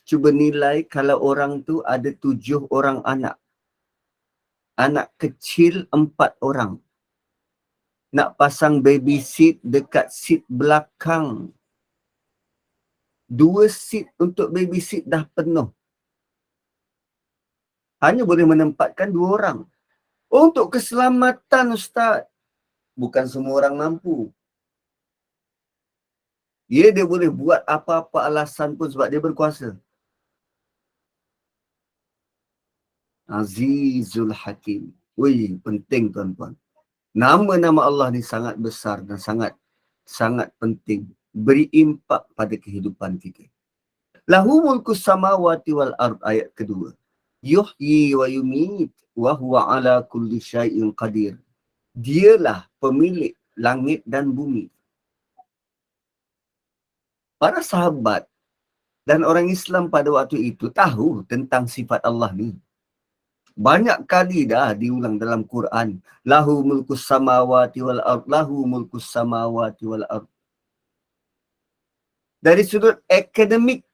Cuba nilai kalau orang tu ada 7 orang anak. Anak kecil 4 orang. Nak pasang baby seat dekat seat belakang. 2 seat untuk baby seat dah penuh. Hanya boleh menempatkan 2 orang. Untuk keselamatan, Ustaz. Bukan semua orang mampu. Dia boleh buat apa-apa alasan pun sebab dia berkuasa. Azizul Hakim. Wih, penting tuan-tuan. Nama-nama Allah ni sangat besar dan sangat penting. Beri impak pada kehidupan kita. Lahu mulku samawati wal ard, ayat kedua. Yuhyi wa yumit wa huwa ala kulli syai'in qadir. Dialah pemilik langit dan bumi. Para sahabat dan orang Islam pada waktu itu tahu tentang sifat Allah ni. Banyak kali dah diulang dalam Quran. Lahu mulkus samawati wal ard, lahu mulkus samawati wal ard. Dari sudut akademik,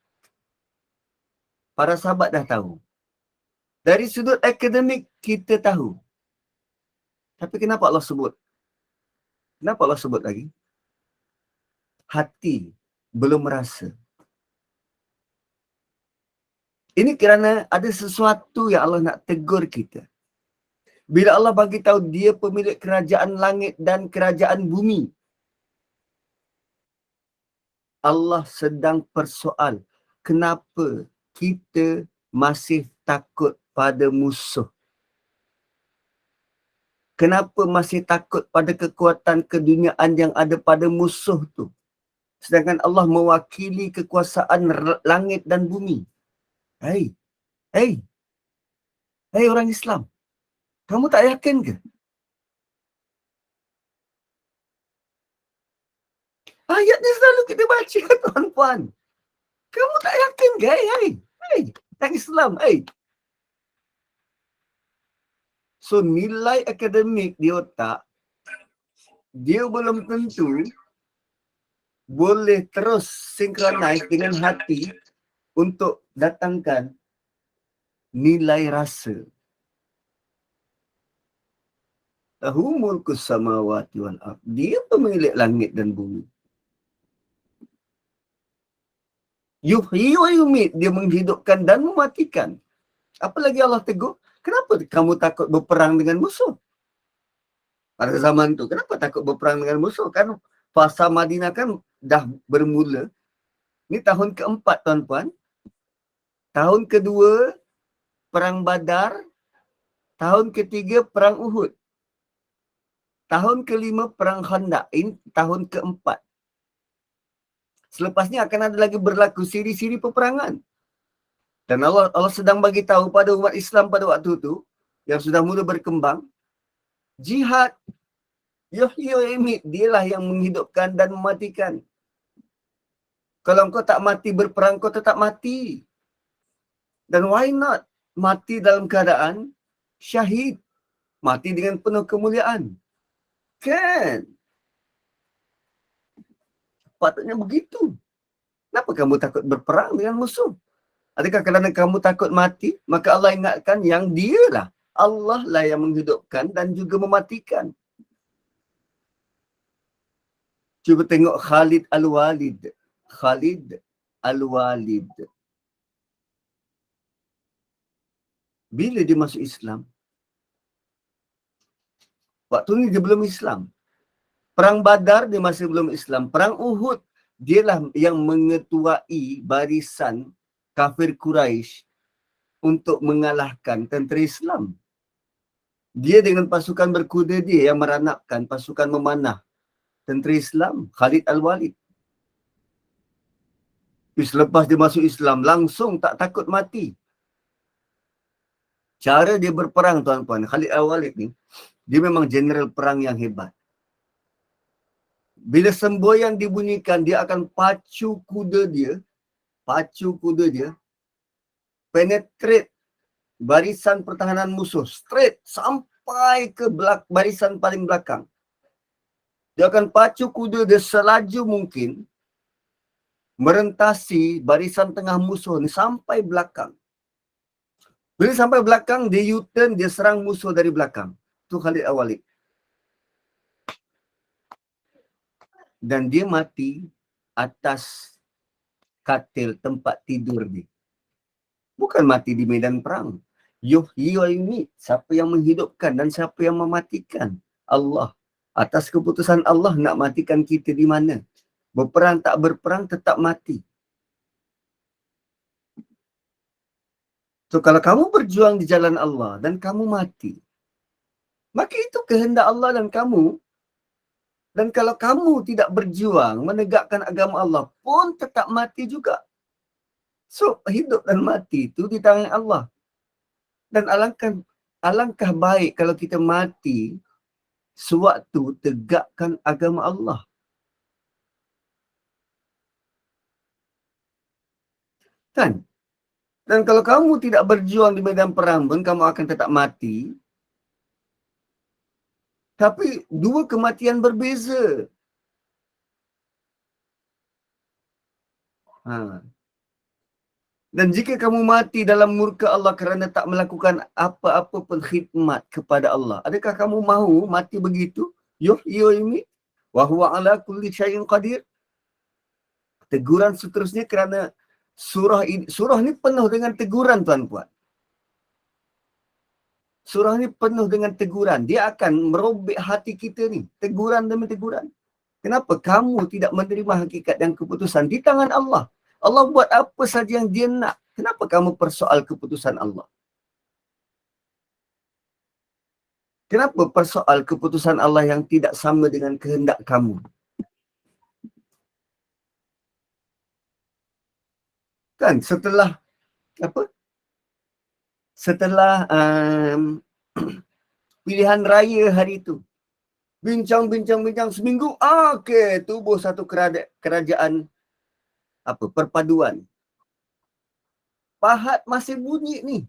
para sahabat dah tahu. Dari sudut akademik, kita tahu. Tapi kenapa Allah sebut? Kenapa Allah sebut lagi? Hati belum merasa. Ini kerana ada sesuatu yang Allah nak tegur kita. Bila Allah bagi tahu dia pemilik kerajaan langit dan kerajaan bumi, Allah sedang persoal kenapa kita masih takut pada musuh. Kenapa masih takut pada kekuatan keduniaan yang ada pada musuh tu? Sedangkan Allah mewakili kekuasaan langit dan bumi. Hei orang Islam. Kamu tak yakin ke? Ayat ni selalu kita baca, tuan-puan. Kamu tak yakin ke? Hei, orang Islam, So, nilai akademik di otak, dia belum tentu boleh terus synchronize dengan hati untuk datangkan nilai rasa. Lahu mulkus samawati wal ard. Dia pemilik langit dan bumi. Yuhyi wa yumit. Dia menghidupkan dan mematikan. Apa lagi Allah tegur? Kenapa kamu takut berperang dengan musuh? Pada zaman tu, kenapa takut berperang dengan musuh? Kan fasa Madinah kan dah bermula. Ini tahun keempat, tuan-puan. Tahun kedua, Perang Badar. Tahun ketiga, Perang Uhud. Tahun kelima, Perang Khandaq. Ini tahun keempat. Selepas ni akan ada lagi berlaku siri-siri peperangan. Dan Allah sedang bagi tahu pada umat Islam pada waktu tu, yang sudah mula berkembang, jihad, yuhyi wa yumit, dialah yang menghidupkan dan mematikan. Kalau engkau tak mati berperang, kau tetap mati. Dan why not mati dalam keadaan syahid? Mati dengan penuh kemuliaan. Kan? Patutnya begitu. Kenapa kamu takut berperang dengan musuh? Adakah kerana kamu takut mati? Maka Allah ingatkan yang dialah. Allah lah yang menghidupkan dan juga mematikan. Cuba tengok Khalid Al-Walid. Khalid Al-Walid. Bila dia masuk Islam? Waktu ni dia belum Islam. Perang Badar dia masih belum Islam. Perang Uhud dialah yang mengetuai barisan kafir Quraisy untuk mengalahkan tentera Islam. Dia dengan pasukan berkuda dia yang meranapkan pasukan memanah tentera Islam, Khalid Al-Walid. Selepas dia masuk Islam, langsung tak takut mati. Cara dia berperang, tuan-tuan, Khalid Al-Walid ni, dia memang general perang yang hebat. Bila semboyan dibunyikan, dia akan pacu kuda dia, penetrate barisan pertahanan musuh, straight, sampai sampai ke barisan paling belakang. Dia akan pacu kuda dia selaju mungkin merentasi barisan tengah musuh ni sampai belakang. Bila sampai belakang, dia U-turn, dia serang musuh dari belakang. Tu Khalid Al-Walid. Dan dia mati atas katil tempat tidur dia. Bukan mati di medan perang. Yuhyi wa yumiit. Siapa yang menghidupkan dan siapa yang mematikan? Allah. Atas keputusan Allah nak matikan kita di mana. Berperang tak berperang tetap mati. So kalau kamu berjuang di jalan Allah dan kamu mati, maka itu kehendak Allah dan kamu. Dan kalau kamu tidak berjuang menegakkan agama Allah pun tetap mati juga. So hidup dan mati itu di tangan Allah. Dan alangkah baik kalau kita mati sewaktu tegakkan agama Allah. Kan? Dan kalau kamu tidak berjuang di medan perang pun, kamu akan tetap mati. Tapi dua kematian berbeza. Dan jika kamu mati dalam murka Allah kerana tak melakukan apa-apa pun khidmat kepada Allah, adakah kamu mahu mati begitu? Yuhyi wa yumiit wa huwa ala kulli syai'in qadir. Teguran seterusnya kerana surah ni penuh dengan teguran tuan-puan. Surah ni penuh dengan teguran. Dia akan merobek hati kita ni. Teguran demi teguran. Kenapa kamu tidak menerima hakikat dan keputusan di tangan Allah? Allah buat apa saja yang dia nak. Kenapa kamu persoal keputusan Allah? Kenapa persoal keputusan Allah yang tidak sama dengan kehendak kamu? Kan setelah pilihan raya hari itu, bincang seminggu, okey, tubuh satu kerajaan perpaduan. Pahat masih bunyi ni.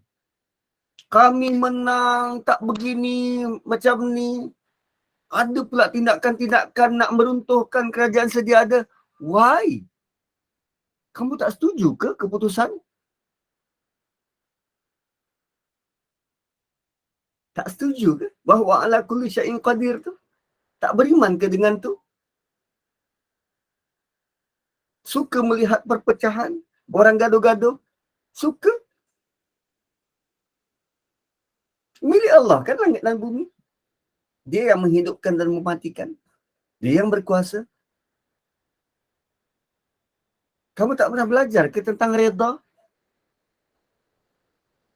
Kami menang, tak begini, macam ni. Ada pula tindakan-tindakan nak meruntuhkan kerajaan sedia ada. Why? Kamu tak setuju ke keputusan? Tak setuju ke bahawa ala kulli syai'in qadir tu? Tak beriman ke dengan tu? Suka melihat perpecahan? Orang gaduh-gaduh? Suka? Milik Allah kan langit dan bumi. Dia yang menghidupkan dan mematikan. Dia yang berkuasa. Kamu tak pernah belajar ke tentang reda?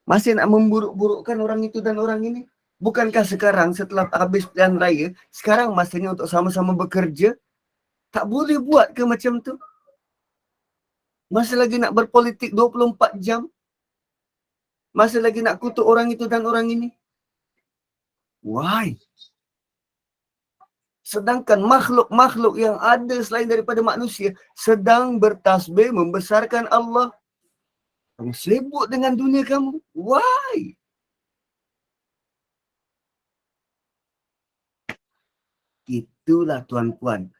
Masih nak memburuk-burukkan orang itu dan orang ini? Bukankah sekarang setelah habis pilihan raya, sekarang masanya untuk sama-sama bekerja? Tak boleh buat ke macam tu? Masih lagi nak berpolitik 24 jam? Masih lagi nak kutuk orang itu dan orang ini? Why? Sedangkan makhluk-makhluk yang ada selain daripada manusia sedang bertasbih membesarkan Allah. Kamu sibuk dengan dunia kamu. Why? Itulah tuan-puan.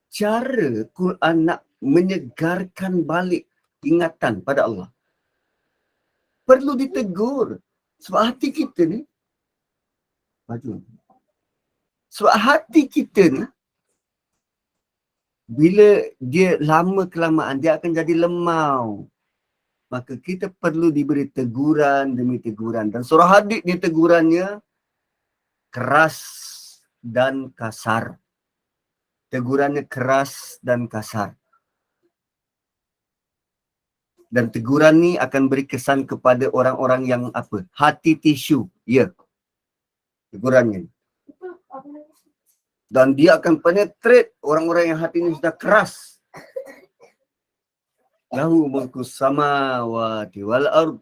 Cara Quran nak menyegarkan balik ingatan pada Allah. Perlu ditegur. Sebab hati kita ni, sebab hati kita ni, bila dia lama kelamaan, dia akan jadi lemau. Maka kita perlu diberi teguran demi teguran. Dan surah Hadid ni tegurannya keras dan kasar. Tegurannya keras dan kasar. Dan teguran ni akan beri kesan kepada orang-orang yang hati tisu. Ya. Tegurannya. Dan dia akan penetrate orang-orang yang hatinya sudah keras. Lahu mulkus samawati wal ard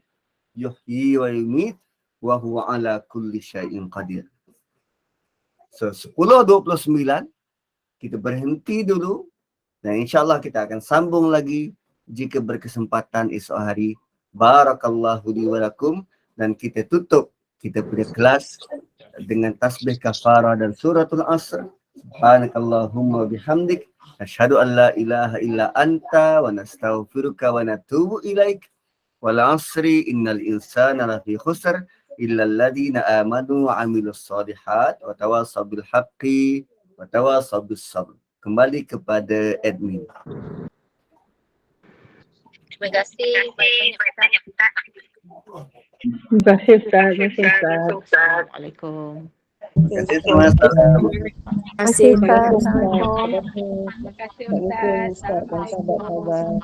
yuhyi wa yumiit wa huwa ala kulli syai'in qadir. So 10:29 kita berhenti dulu dan insya-Allah kita akan sambung lagi jika berkesempatan esok hari. Barakallahu li wa lakum, dan kita tutup kita punya kelas dengan tasbih kafarah dan suratul asr. Subhanakallahumma bihamdik asyhadu an la ilaha illa anta wa nastaghfiruka wa natubu ilaik. Wal asri innal insana lafi khusr illa alladhina amanu wa amilus solihat wa tawasaw bil haqqi wa tawasaw bis sabr. Kembali kepada admin. Terima kasih banyak-banyak Ustaz. Terima kasih Ustaz. Terima kasih Ustaz. Assalamualaikum. Terima kasih sama-sama. Terima kasih. Assalamualaikum. Terima kasih Ustaz. Assalamualaikum Ustaz. Dan sahabat-sahabat.